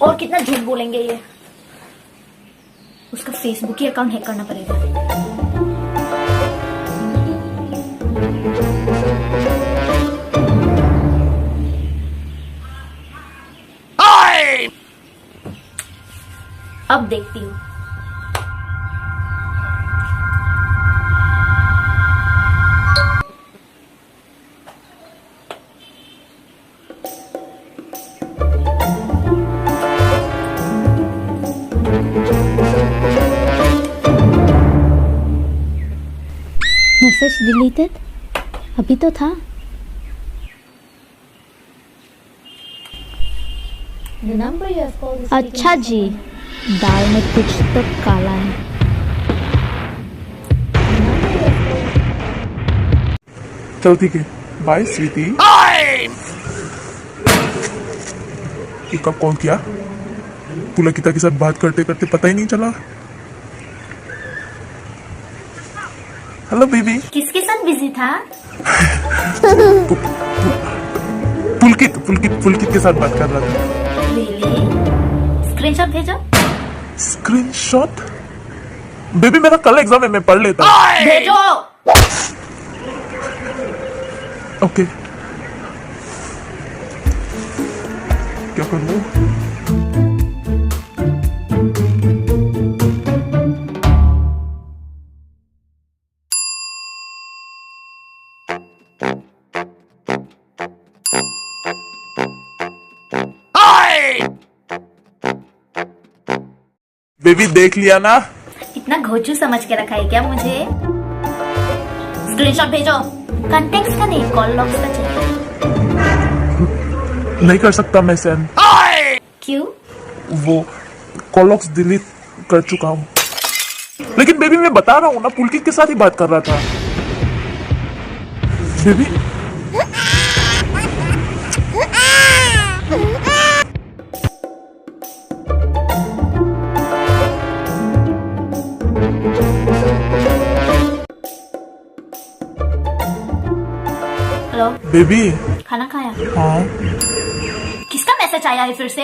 और कितना झूठ बोलेंगे ये। उसका फेसबुक ही अकाउंट हैक करना पड़ेगा। अब देखती हूँ। Message deleted? अभी तो था। अच्छा जी, दाल में कुछ तो काला है। चल ठीक है, बाय स्वीटी। ये कब कॉल किया? पुलकिता के साथ बात करते करते पता ही नहीं चला। Hello baby. किसके साथ बिजी था? पुलकित के साथ बात कर रहा था। स्क्रीनशॉट भेजो। स्क्रीनशॉट? बेबी मेरा कल एग्जाम है, मैं पढ़ लेता हूँ। भेजो। ओके। क्या करूँ? बेबी देख लिया ना? इतना घोचू समझ के रखा है क्या मुझे? स्क्रीनशॉट भेजो। कॉन्टेक्स्ट का नहीं, कॉल लॉग्स का चाहिए। नहीं कर सकता मैं सेंड। क्यों? वो कॉल लॉग्स डिलीट कर चुका हूँ। लेकिन बेबी मैं बता रहा हूँ ना, पुलकित के साथ ही बात कर रहा था। Baby hello baby. खाना खाया? हाँ। किसका मैसेज आया है फिर से?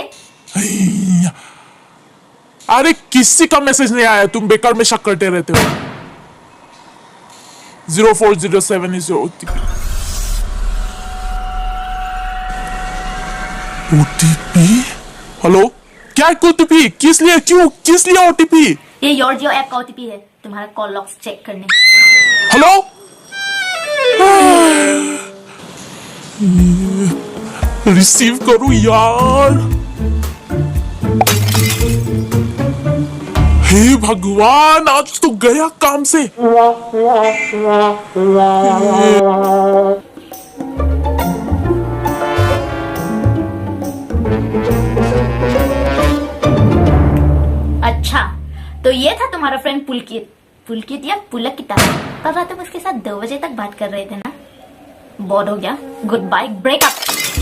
अरे किसी का मैसेज नहीं आया, तुम बेकार में शक करते रहते हो। 0407 is your OTP। OTP? Hello, क्या OTP? किस लिए, क्यों, किस लिए OTP? ये योर जियो ऐप का ओटीपी है, तुम्हारा कॉल लॉग्स चेक करने। हेलो। रिसीव करूं यार। हे भगवान, आज तो गया काम से। अच्छा, तो ये था तुम्हारा फ्रेंड पुलकित। पुलकित या पुलकिता? कल रात तुम उसके साथ 2 बजे तक बात कर रहे थे ना? बोर्ड हो गया? Good bye, breakup.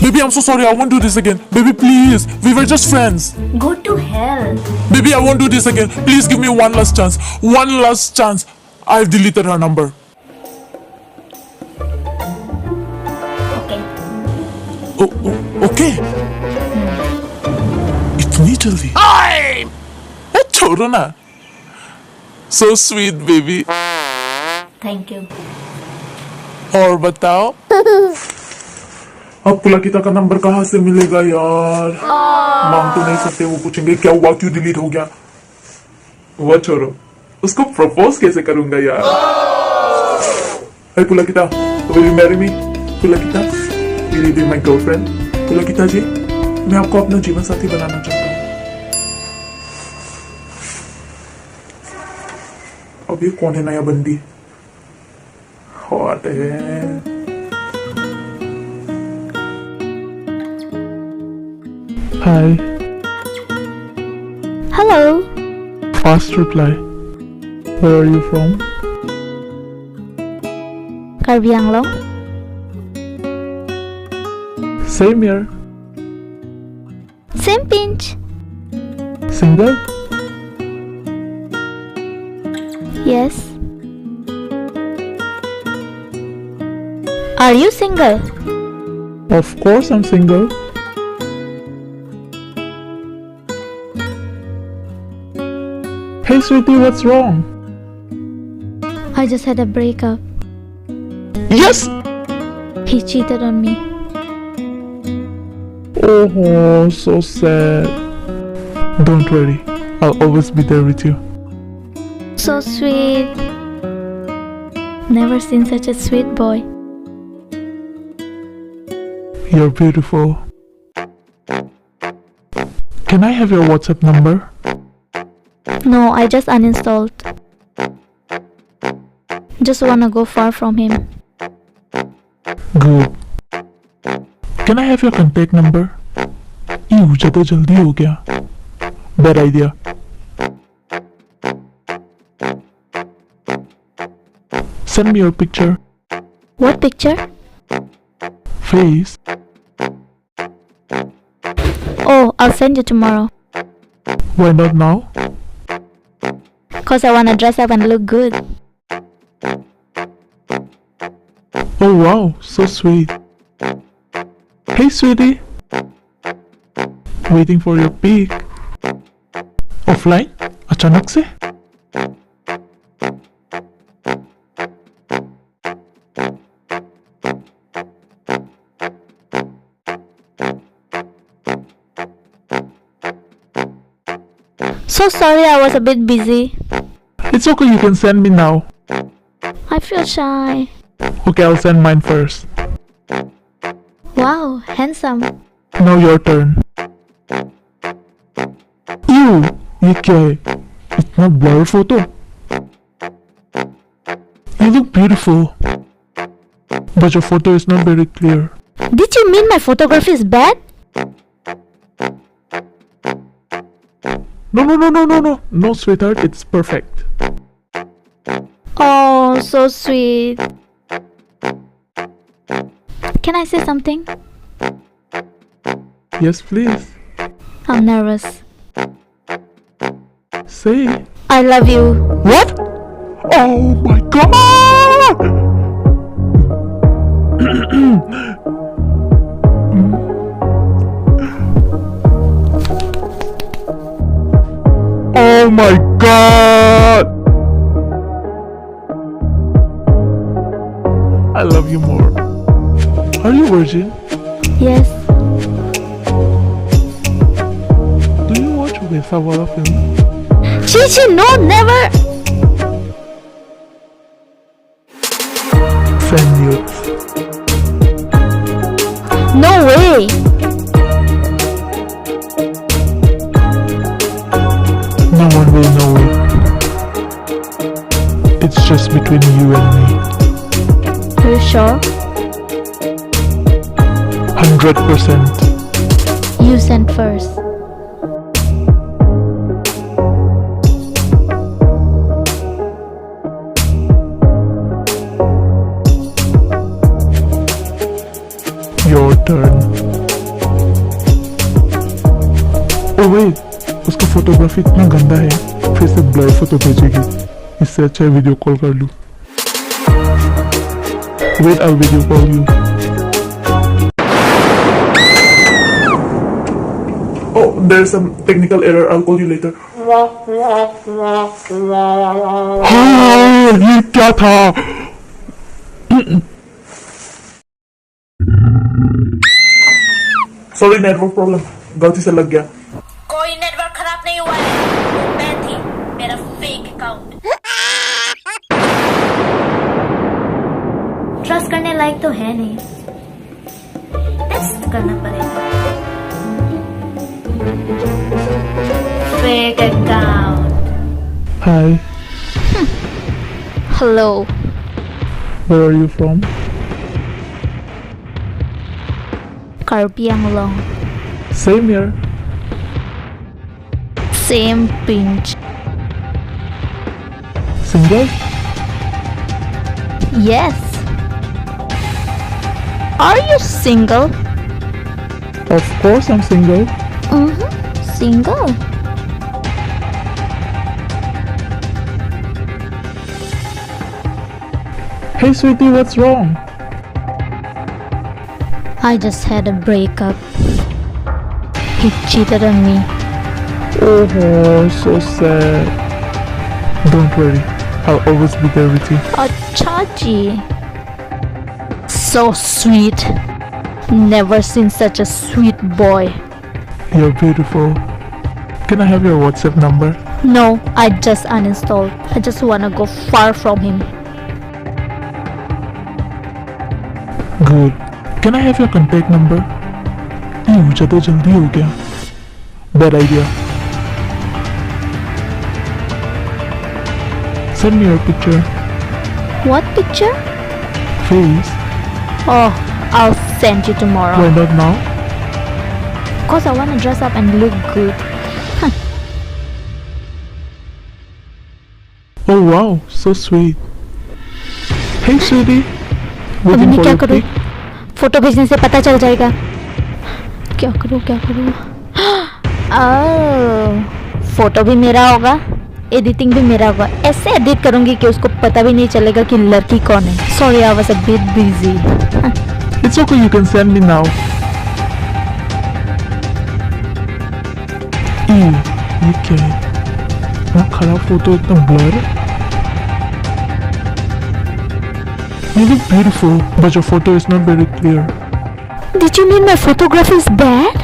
Baby, I'm so sorry. I won't do this again. Baby, please. We were just friends. Go to hell. Baby, I won't do this again. Please give me one last chance. One last chance. I've deleted her number. Okay. Okay. इतनी जल्दी? छोड़ो ना. So sweet, baby. Thank you. और बताओ. अब पुलकिता का number कहाँ से मिलेगा यार? मांग तो नहीं सकते, वो पूछेंगे क्या हुआ, क्यों डिलीट हो गया। वो छोड़ो, उसको प्रपोज कैसे करूंगा यार। हे Pulkita, will you marry me? Pulkita, will you be my girlfriend? Pulkita जी, मैं आपको अपना जीवन साथी बनाना चाहता हूँ। अब ये कौन है नया बंदी? हॉट है। Hi. Hello. Fast reply. Where are you from? Karbi Anglong. Same here. Same pinch. Single? Yes. Are you single? Of course I'm single. Hey sweetie, what's wrong? I just had a breakup. Yes! He cheated on me. Oh, so sad. Don't worry, I'll always be there with you. So sweet. Never seen such a sweet boy. You're beautiful. Can I have your WhatsApp number? No, I just uninstalled. Just wanna go far from him. Good. Can I have your contact number? Ew, ज़्यादा जल्दी हो गया. Bad idea. Send me your picture. What picture? Face. Oh, I'll send you tomorrow. Why not now? Cause I wanna dress up and look good. Oh wow, so sweet. Hey sweetie. Waiting for your pic. Offline? अचानक से? So sorry, I was a bit busy. It's okay, you can send me now. I feel shy. Okay, I'll send mine first. Wow, handsome. Now your turn. Ew, ये क्या है? इतना blur photo. You look beautiful, but your photo is not very clear. Did you mean my photography is bad? No, sweetheart, it's perfect. Oh, so sweet. Can I say something? Yes, please. I'm nervous. Say. I love you. What? Oh my god! Oh my god! I love you more. Are you virgin? Yes. Do you watch Vesa Wala film? Chichi, no, never. Send nudes. No way. No one will know it. It's just between you and me. Are you sure? 100%. You sent first. Your turn. Oh wait, उसका photography इतना गंदा है, फिर से blur photo भेजेगी. इससे अच्छा है वीडियो कॉल कर लूं. Wait, I'll video call you. Oh, there's some technical error. I'll call you later. हाँ, ये क्या था? Sorry, network problem. गलती से लग गया. कोई नेटवर्क खराब नहीं हुआ है, मैं थी, मेरा फेक अकाउंट. ट्रस्ट करने लायक तो है नहीं, टेस्ट करना पड़ेगा. Fake account. Hi, Hello. where are you from? Karbi Anglong. Same here. Same pinch. Single? Yes. Are you single? Of course I'm single. Single. Hey sweetie, what's wrong? I just had a breakup. He cheated on me. Oh, so sad. Don't worry, I'll always be there with you. अच्छा जी. So sweet. Never seen such a sweet boy. You're beautiful. Can I have your WhatsApp number? No, I just uninstalled. I just wanna go far from him. Good. Can I have your contact number? ये ज़्यादा जल्दी हो गया. Bad idea. Send me your picture. What picture? Face. Oh, I'll send you tomorrow. Why not now? Cause I wanna dress up and look good. Oh wow, so sweet. Hey sweetie. अभी Waiting मैं for क्या your करूँ? pic. Photo भेजने से पता चल जाएगा. क्या करूँ? फोटो भी मेरा होगा, एडिटिंग भी मेरा होगा. ऐसे एडिट करूंगी कि उसको पता भी नहीं चलेगा कि लड़की कौन है. Sorry, I was a bit busy. It's okay, you can send me now. Ew, ये क्या है? वहाँ खराब फोटो इतना blur है. You look beautiful, but your photo is not very clear. Did you mean my photography is bad?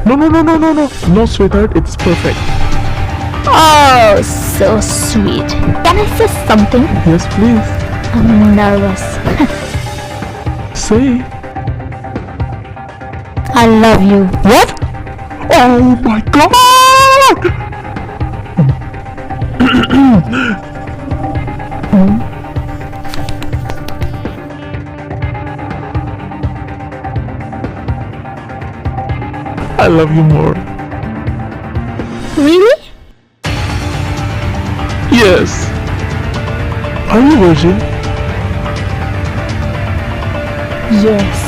No, sweetheart, it's perfect. Oh, so sweet. Can I say something? Yes, please. I'm nervous. Say. I love you. What? Oh my God! I love you more. Really? Yes. Are you virgin? Yes.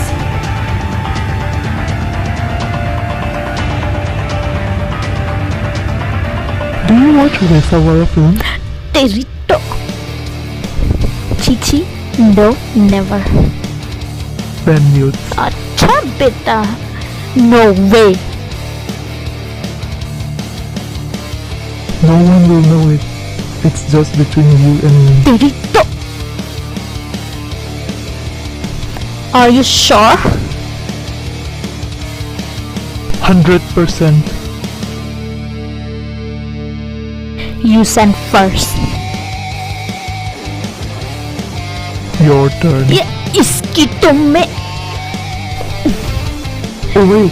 Do you watch Vesavara film? Terito. Chichi? No, never. Then mute. Acha beta. No way. No one will know it. It's just between you and me. Terito. Are you sure? 100%. You send first. Your turn. ये इसकी तो मैं. Oh wait,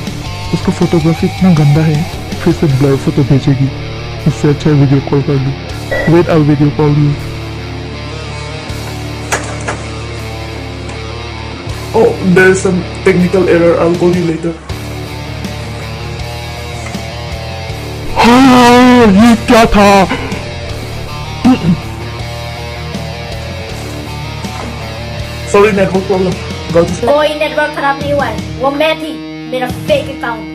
उसका photography इतना गंदा है, फिर से ब्लर फोटो भेजेगी. इससे अच्छा वीडियो कॉल कर लूँ. Wait, I'll video call you. Oh, there is some technical error. I'll call you later. हाँ, ये क्या था? Sorry, network problem. Got this. कोई नेटवर्क खराब नहीं हुआ है, वो मैं थी, मेरा fake account.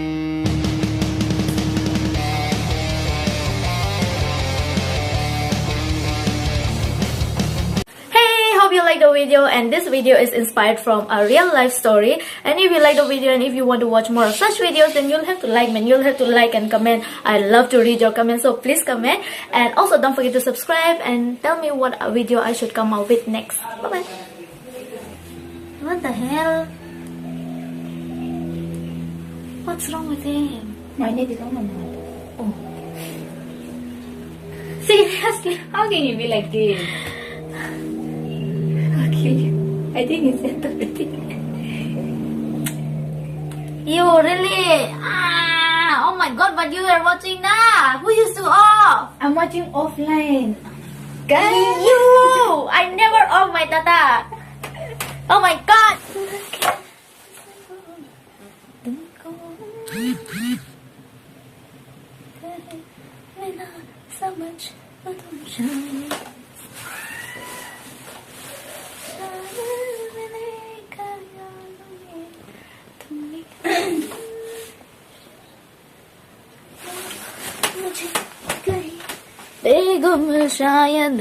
Hope you like the video, and this video is inspired from a real life story. And if you like the video and if you want to watch more of such videos, then you'll have to like me, you'll have to like and comment. I love to read your comments, so please comment. And also don't forget to subscribe and tell me what video I should come out with next. Bye bye. What the hell? What's wrong with him? Oh. Seriously? How can you be like this? Okay. I think it's empathy. You really? Oh my god, but you are watching now. Who used to off? I'm watching offline. You! I never off my data. Oh my god! So much. बेगुम शायद